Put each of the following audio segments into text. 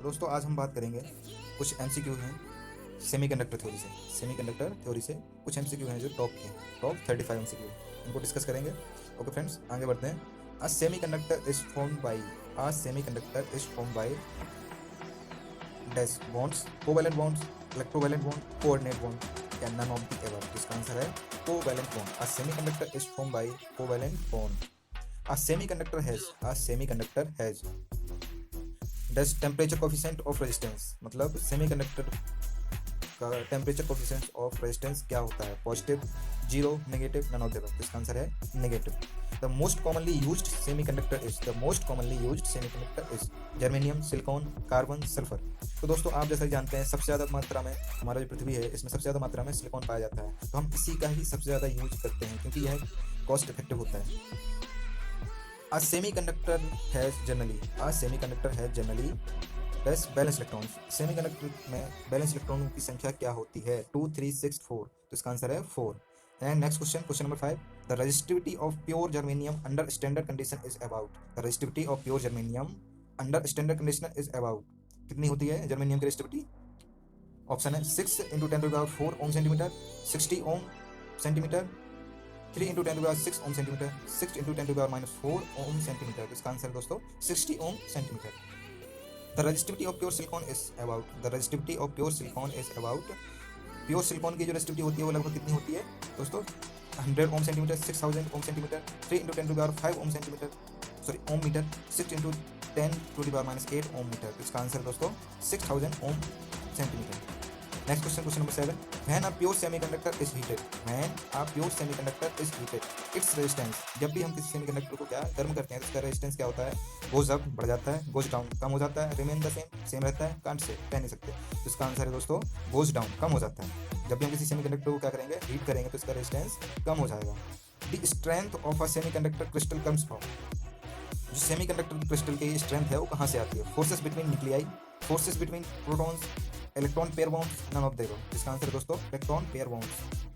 दोस्तों आज हम बात करेंगे कुछ एमसीक्यू हैं सेमीकंडक्टर थ्योरी से। सेमीकंडक्टर थ्योरी से कुछ एमसीक्यू हैं जो टॉप के हैं, टॉप 35 एमसीक्यू, इनको डिस्कस करेंगे। ओके फ्रेंड्स, आगे बढ़ते हैं। अ semiconductor is formed by dash bonds, covalent bonds, electrovalent bond, coordinate bond या नन ऑफ द एबव। इसका आंसर है covalent bond. A semiconductor is formed by covalent bond. A semiconductor has does temperature coefficient of resistance, मतलब semiconductor का temperature coefficient of resistance क्या होता है? Positive, zero, negative, none of the above. इसका answer है negative. The most commonly used semiconductor is germanium, silicon, carbon, sulphur. तो दोस्तों आप जैसा कि जानते हैं सबसे ज़्यादा मात्रा में हमारा जो पृथ्वी है इसमें सबसे ज़्यादा मात्रा में सिलिकॉन पाया जाता है, तो हम इसी का ही सबसे ज़्यादा यूज करते हैं क्योंकि यह कॉस्ट इफेक्टिव होता है। A semiconductor has generally less balance electrons. Semiconductor में बैलेंस इलेक्ट्रॉनों की संख्या क्या होती है? 2, 3, 6, 4। तो इसका आंसर है 4। And next question number 5। The resistivity of pure germanium under standard condition is about. The resistivity of pure germanium under standard condition is about. कितनी होती है जर्मेनियम की रेजिस्टिविटी? ऑप्शन है 6 × 10⁴ ohm centimetre, 60 ohm centimetre, 3 × 10⁶ ohm centimetre, 6 × 10⁻⁴ ohm centimetre. इसका answer दोस्तों 60 ohm centimetre. The resistivity of pure silicon is about. Pure silicon की जो resistivity होती है वो लगभग कितनी होती है दोस्तों? 100 ohm centimetre, 6000 ohm centimetre, 3 × 10⁵ ohm centimetre, sorry ohm metre, 6 × 10⁻⁸ ohm metre. इसका आंसर दोस्तों 6000 ohm centimetre. Next question number 7। When a pure semiconductor is heated, its resistance, जब भी हम किसी सेमीकंडक्टर को क्या गर्म करते हैं तो इसका रेजिस्टेंस क्या होता है? गोज अप बढ़ जाता है, गोज डाउन कम हो जाता है, रिमेन द सेम रहता है, कांट से कह नहीं सकते। तो इसका आंसर है दोस्तों गोज डाउन, कम हो जाता है। जब भी हम किसी सेमीकंडक्टर को क्या करेंगे? हीट करेंगे तो इसका रेजिस्टेंस कम हो जाएगा। The strength of a semiconductor crystal comes from. जो सेमीकंडक्टर क्रिस्टल की स्ट्रेंथ है वो कहाँ से आती है? Forces between nuclei, forces between protons, electron pair bonds, none of the above. इसका आंसर दोस्तों electron pair bonds.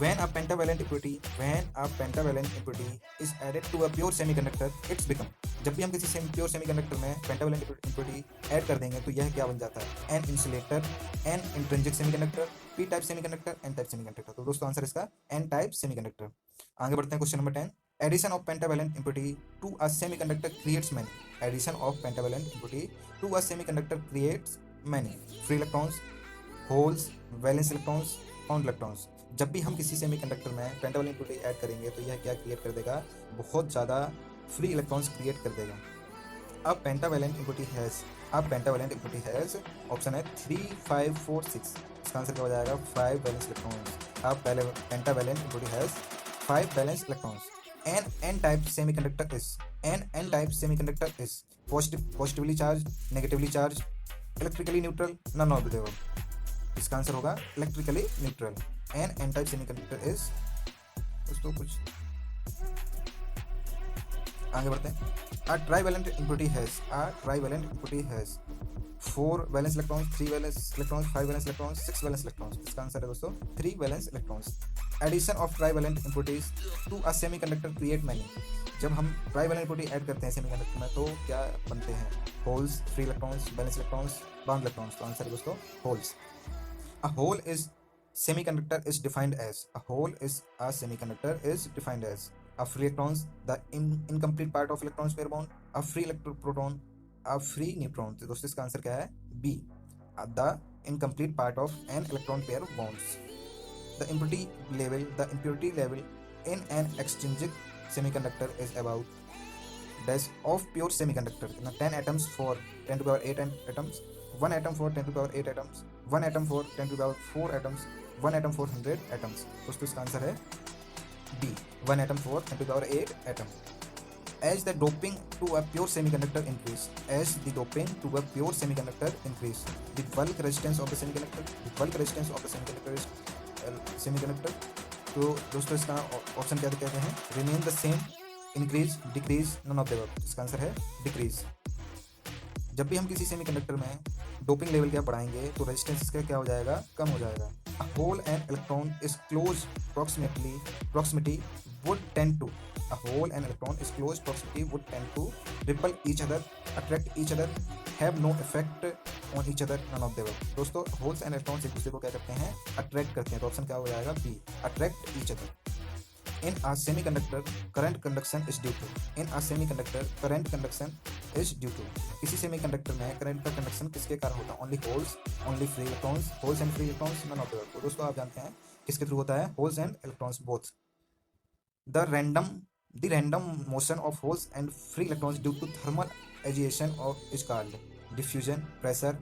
When a pentavalent impurity is added to a pure semiconductor, it's become। जब भी हम किसी प्योर सेमीकंडक्टर में pentavalent impurity add कर देंगे तो यह क्या बन जाता है? An insulator, an intrinsic semiconductor, P type semiconductor, N type semiconductor. तो दोस्तों आंसर इसका एन टाइप सेमीकंडक्टर। आगे बढ़ते हैं question number 10। Addition of pentavalent impurity to a semiconductor creates many. Addition of pentavalent impurity to a semiconductor creates many free electrons, holes, valence electrons, bound electrons. जब भी हम किसी semiconductor में pentavalent impurity add करेंगे तो यह क्या create कर देगा? बहुत ज़्यादा फ्री इलेक्ट्रॉन्स क्रिएट कर देगा। अब पेंटावेलेंट इम्प्योरिटी हैज़ ऑप्शन है 3, 5, 4, 6। इसका आंसर क्या हो जाएगा? 5 वैलेंस इलेक्ट्रॉन्स। अब pentavalent impurity has 5 valence electrons. N type semiconductor is positively charge, negatively charge, electrically neutral, none of the above. इसका आंसर होगा electrically neutral. N type semiconductor is दोस्तों कुछ आगे बढ़ते हैं। A trivalent impurity has 4 valence electrons, 3 valence electrons, 5 valence electrons, 6 valence electrons. इसका answer है दोस्तों 3 valence electrons. Addition of trivalent impurities to a semiconductor create many. जब हम ट्राइवेलेंट इम्प्योरिटी ऐड करते हैं सेमीकंडक्टर में तो क्या बनते हैं? Holes, free electrons, valence electrons, bound electrons. तो आंसर है दोस्तों holes. A whole is semiconductor is defined as a free electrons, the incomplete part of electrons pair bond, a free proton, a free neutron। तो दोस्तों इसका answer क्या है? B, the incomplete part of an electron pair bonds। The impurity level in an extrinsic semiconductor is about dash of pure semiconductor। 10 atoms for 10⁸ atoms, 1 atom for 10⁸ atoms, 1 atom for 10⁴ atoms, 1 atom for 100 atoms। दोस्तों इसका answer है B, 1 atom for 10⁸ atom। As the doping to a pure semiconductor increase, the bulk resistance of the semiconductor तो दोस्तों इसका option क्या कहते हैं? Remain the same, increase, decrease, none of the above. इसका आंसर है डिक्रीज। जब भी हम किसी सेमीकंडक्टर में डोपिंग लेवल क्या बढ़ाएंगे तो रेजिस्टेंस इसका क्या हो जाएगा? कम हो जाएगा। A hole and electron is close proximity would tend to repel each other, attract each other, have no effect on each other, none of there. दोस्तों होल्स एंड इलेक्ट्रॉन्स एक दूसरे को क्या करते हैं, अट्रैक्ट करते हैं। तो ऑप्शन क्या हो जाएगा, B, attract each other. In a semiconductor, current conduction is due to. In a semiconductor, current conduction is due to. किसी सेमीकंडक्टर में करंट का कंडक्शन किसके कारण होता है, only holes, only free electrons, holes and free electrons, none of the above. तो दोस्तों आप जानते हैं किसके थ्रू होता है, holes and electrons both. The random motion of holes and free electrons due to thermal agitation of is called diffusion, pressure,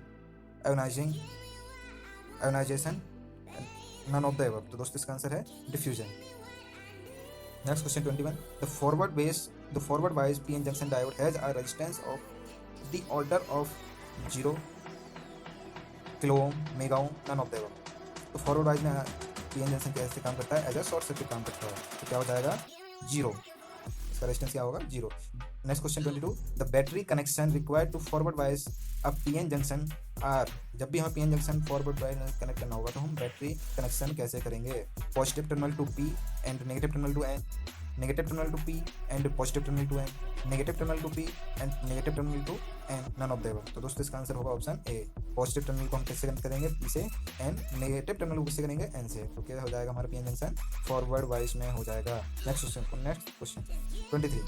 ionisation, none of the above. तो दोस्तों इसका आंसर है diffusion. Next question 21. The forward bias PN junction diode has a resistance of the order of 0 kilo ohm, mega ohm, none of the above. तो forward बाइस में PN junction कैसे काम करता है, एज अ शॉर्ट सर्किट काम करता है। तो क्या हो जाएगा, 0। इसका रेजिस्टेंस क्या होगा, 0। Next question 22. The battery connection required to forward bias a PN junction are. जब भी हमें PN junction forward bias connect करना होगा तो हम बैटरी कनेक्शन कैसे करेंगे, positive terminal to P and negative terminal to N, negative terminal to P and positive terminal to N, negative terminal to P and negative terminal to N, none of the above। तो दोस्तों इसका answer होगा option A. Positive terminal को हम किससे connect करेंगे, P से, and negative terminal को किससे करेंगे, N से। तो क्या हो जाएगा हमारा PN जंक्शन फॉरवर्ड वाइस में हो जाएगा। Next question 23.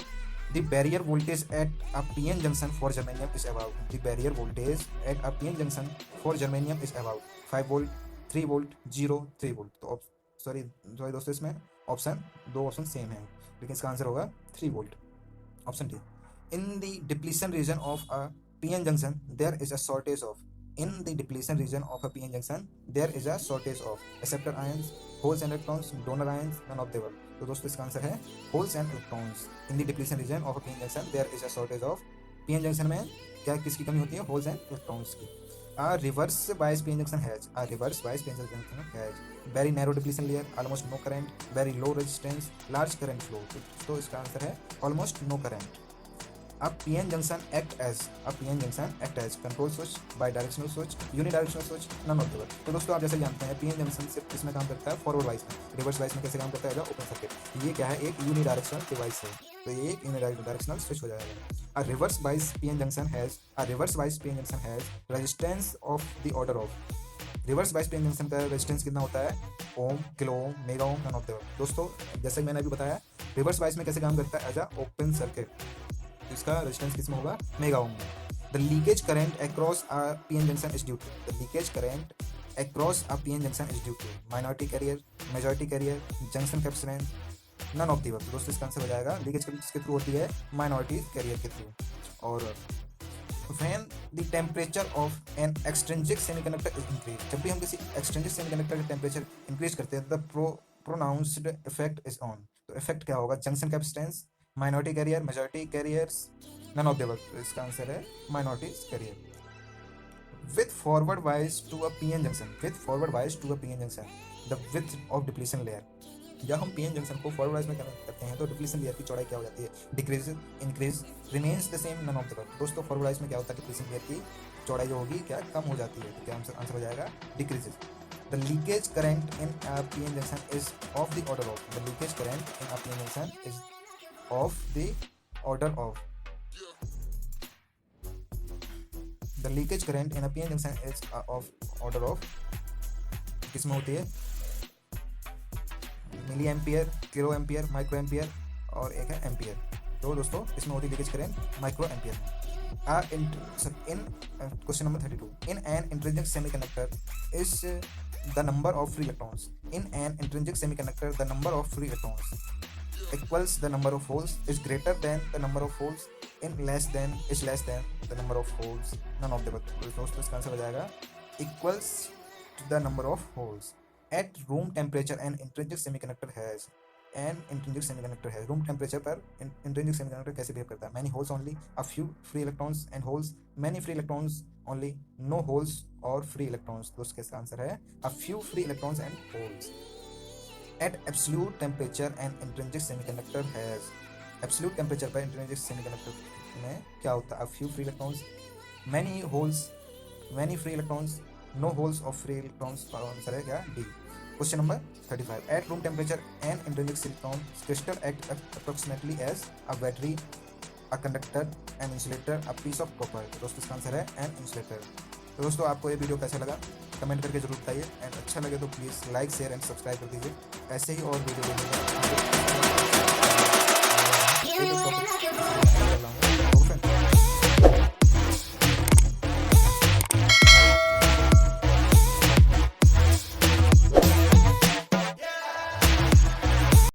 The barrier voltage at a PN junction for germanium is about. The barrier voltage at a PN junction for germanium is about 5 volt, 3 volt, 0, 3 volt। तो sorry दोस्तों इसमें दो option same है, लेकिन इसका आंसर होगा 3 volt, option D. In the depletion region of a PN junction there is a shortage of. In the depletion region of a PN junction there is a shortage of acceptor ions, holes and electrons, donor ions, none of the above. तो दोस्तों इसका answer है holes and electrons. In the depletion region of a PN junction there is a shortage of. PN junction में क्या किसकी कमी होती है, होल्स एंड इलेक्ट्रॉन्स की। A reverse bias PN junction has very narrow depletion layer, almost no current, very low resistance, large current flow। तो इसका answer है almost no current। A PN junction act as control switch, bidirectional switch, unidirectional switch, none of the above। तो दोस्तों आप जैसे जानते हैं PN junction सिर्फ किसमें काम करता है, फॉरवर्ड वाइस में। रिवर्स वाइस में कैसे काम करता है, ओपन सर्किट। ये क्या है, एक यूनिडायरेक्शनल डिवाइस है, तो ये एक यूनिडायरेक्शनल स्विच हो जाएगा। A reverse bias PN junction has resistance of the order of। Reverse bias PN junction का रेजिस्टेंस कितना होता है, ohm, kilo ohm, mega ohm, none of the above. दोस्तों जैसे मैंने अभी बताया रिवर्स बाइस में कैसे काम करता है, एज अ ओपन सर्किट। तो इसका रेजिस्टेंस किसमें होगा, मेगा ओम में। The leakage current across a PN junction is due to. The leakage current across a PN junction is due to minority carrier, majority carrier, junction capacitance, none of the above. दोस्तों इसका answer हो जाएगा, leakage किसके through होती है, minority career के through. और when the temperature of an extrinsic semiconductor is increased, जब भी हम किसी extrinsic semiconductor का टेम्परेचर इंक्रीज करते हैं, the pronounced effect is on। तो इफेक्ट क्या होगा, junction capacitance, minority carrier, majority carriers, none of the above. तो इसका आंसर है minority carrier. with forward bias to a PN junction, the width of depletion layer। जब हम PN junction को forward bias में करते हैं तो डिप्लीशन लेयर की चौड़ाई क्या हो जाती है, decrease, increase, remains the same, none of the above. दोस्तों फॉरवर्ड वाइज में क्या होता है, डिप्लीशन लेयर की चौड़ाई जो होगी क्या कम हो जाती है। तो क्या आंसर हो जाएगा, decreases. The leakage current in a PN junction is of the order of. The leakage current in a PN junction is of the order of. The leakage current in a PN junction is of order of, किसमें होती है, milli ampere, kilo ampere, micro ampere, और एक है ampere. तो दोस्तों इसमें होती है लीकेज करंट माइक्रो एम्पियर में। In question number 32, in an intrinsic semiconductor is the number of free electrons. In an intrinsic semiconductor the number of free electrons equals the number of holes, is greater than the number of holes, in less than, is less than the number of holes, none of the above. तो दोस्तों इसका answer हो जाएगा equals to the number of holes. At room temperature an intrinsic semiconductor has room temperature पर intrinsic semiconductor कैसे behave करता है, many holes only, a few free electrons and holes, many free electrons only, no holes और free electrons। तो इसका answer है a few free electrons and holes। At absolute temperature an intrinsic semiconductor has। absolute temperature पर intrinsic semiconductor में क्या होता है, a few free electrons, many holes, many free electrons, no holes of free electrons। का answer है क्या, D. Question number 35. At room temperature, an intrinsic silicon crystal acts approximately as a battery a conductor, an insulator, a piece of copper. तो दोस्तों इसका answer है an insulator. तो दोस्तों आपको ये वीडियो कैसा लगा कमेंट करके जरूर बताइए, एंड अच्छा लगे तो please like share and subscribe कर दीजिए। ऐसे ही और वीडियो देखने